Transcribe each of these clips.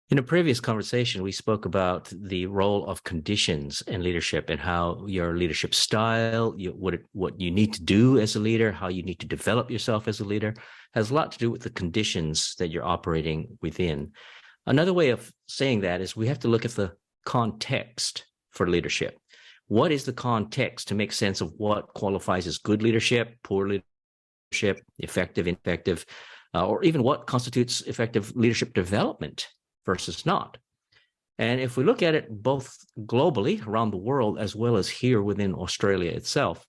In a previous conversation, we spoke about the role of conditions in leadership and how your leadership style, what you need to do as a leader, how you need to develop yourself as a leader, has a lot to do with the conditions that you're operating within. Another way of saying that is we have to look at the context for leadership. What is the context to make sense of what qualifies as good leadership, poor leadership, effective, ineffective, or even what constitutes effective leadership development versus not? And if we look at it both globally around the world as well as here within Australia itself,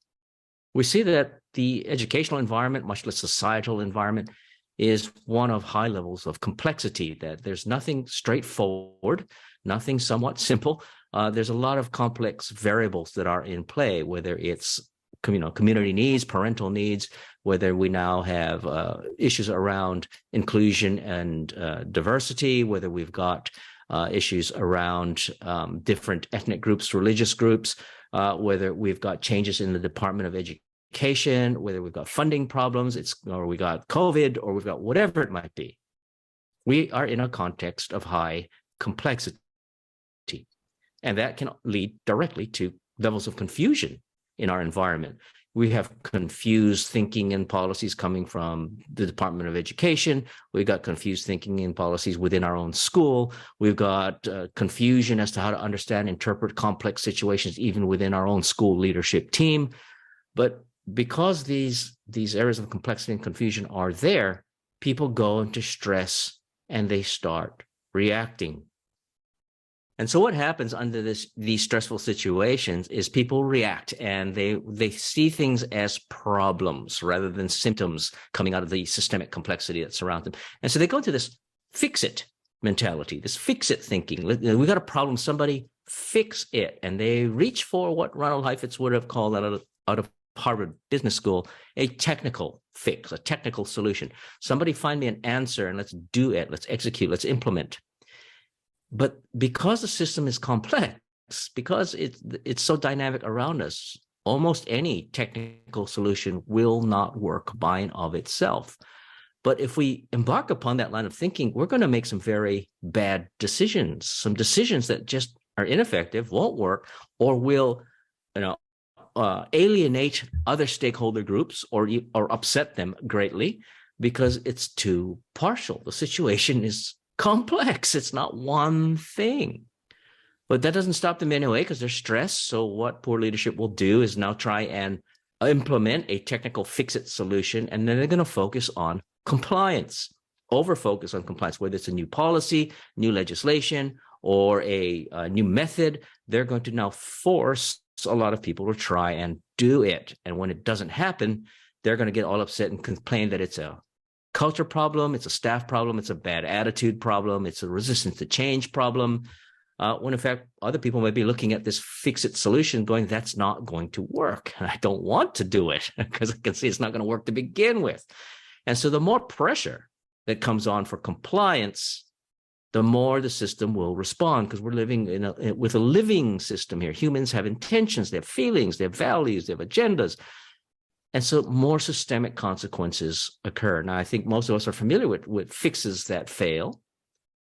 we see that the educational environment, much less societal environment, is one of high levels of complexity, that there's nothing straightforward, nothing somewhat simple. There's a lot of complex variables that are in play, whether it's community needs, parental needs, whether we now have issues around inclusion and diversity, whether we've got issues around different ethnic groups, religious groups, whether we've got changes in the Department of Education, whether we've got funding problems, or we got COVID, or we've got whatever it might be. We are in a context of high complexity, and that can lead directly to levels of confusion in our environment. We have confused thinking and policies coming from the Department of Education. We've got confused thinking and policies within our own school. We've got confusion as to how to understand, interpret complex situations, even within our own school leadership team. But because these areas of complexity and confusion are there, people go into stress and they start reacting. And so what happens under these stressful situations is people react and they see things as problems rather than symptoms coming out of the systemic complexity that surrounds them. And so they go into this fix-it mentality, this fix-it thinking. We got a problem, somebody fix it. And they reach for what Ronald Heifetz would have called out of Harvard Business School, a technical fix, a technical solution. Somebody find me an answer and let's do it, let's execute, let's implement. But because the system is complex, because it's so dynamic around us, almost any technical solution will not work by and of itself. But if we embark upon that line of thinking, we're going to make some very bad decisions, some decisions that just are ineffective, won't work, or will, alienate other stakeholder groups or upset them greatly because it's too partial. The situation is complex. It's not one thing. But that doesn't stop them anyway because they're stressed. So what poor leadership will do is now try and implement a technical fix-it solution, and then they're going to focus on compliance, over-focus on compliance, whether it's a new policy, new legislation, or a new method. They're going to now force a lot of people to try and do it. And when it doesn't happen, they're going to get all upset and complain that it's a culture problem, it's a staff problem, it's a bad attitude problem, it's a resistance to change problem, when in fact other people may be looking at this fix-it solution going, that's not going to work. And I don't want to do it because I can see it's not going to work to begin with. And so the more pressure that comes on for compliance, the more the system will respond, because we're living with a living system here. Humans have intentions, they have feelings, they have values, they have agendas. And so more systemic consequences occur. Now, I think most of us are familiar with fixes that fail,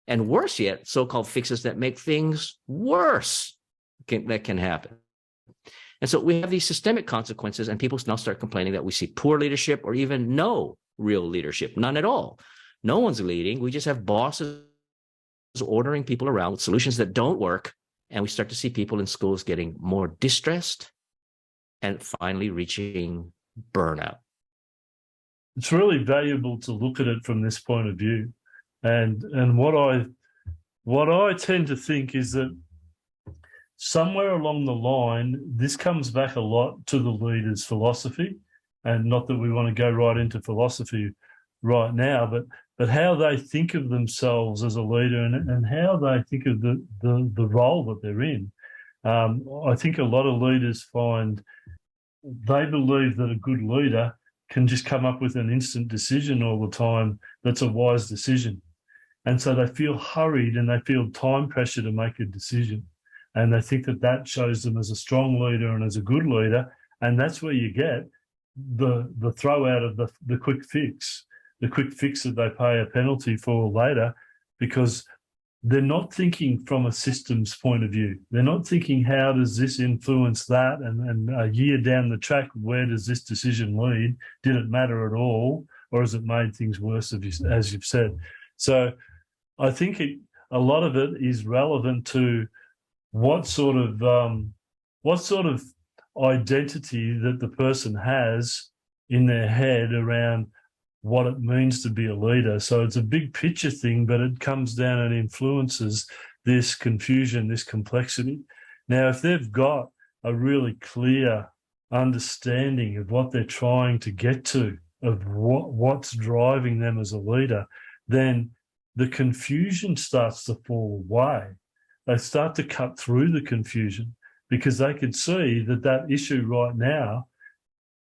and worse yet, so-called fixes that make things worse that can happen. And so we have these systemic consequences, and people now start complaining that we see poor leadership or even no real leadership, none at all. No one's leading. We just have bosses ordering people around with solutions that don't work, and we start to see people in schools getting more distressed and finally reaching burnout. It's really valuable to look at it from this point of view, and what I tend to think is that somewhere along the line, this comes back a lot to the leader's philosophy, and not that we want to go right into philosophy right now, but how they think of themselves as a leader and how they think of the role that they're in. I think a lot of leaders find they believe that a good leader can just come up with an instant decision all the time that's a wise decision. And so they feel hurried and they feel time pressure to make a decision. And they think that that shows them as a strong leader and as a good leader. And that's where you get the throw out of the quick fix that they pay a penalty for later, because they're not thinking from a systems point of view. They're not thinking, how does this influence that? And a year down the track, where does this decision lead? Did it matter at all? Or has it made things worse, as you've said? So I think a lot of it is relevant to what sort of identity that the person has in their head around what it means to be a leader. So it's a big picture thing, but it comes down and influences this confusion, this complexity. Now, if they've got a really clear understanding of what they're trying to get to, of what's driving them as a leader, then the confusion starts to fall away. They start to cut through the confusion because they can see that that issue right now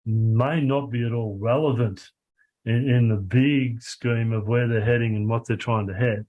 may not be at all relevant in the big scheme of where they're heading and what they're trying to head.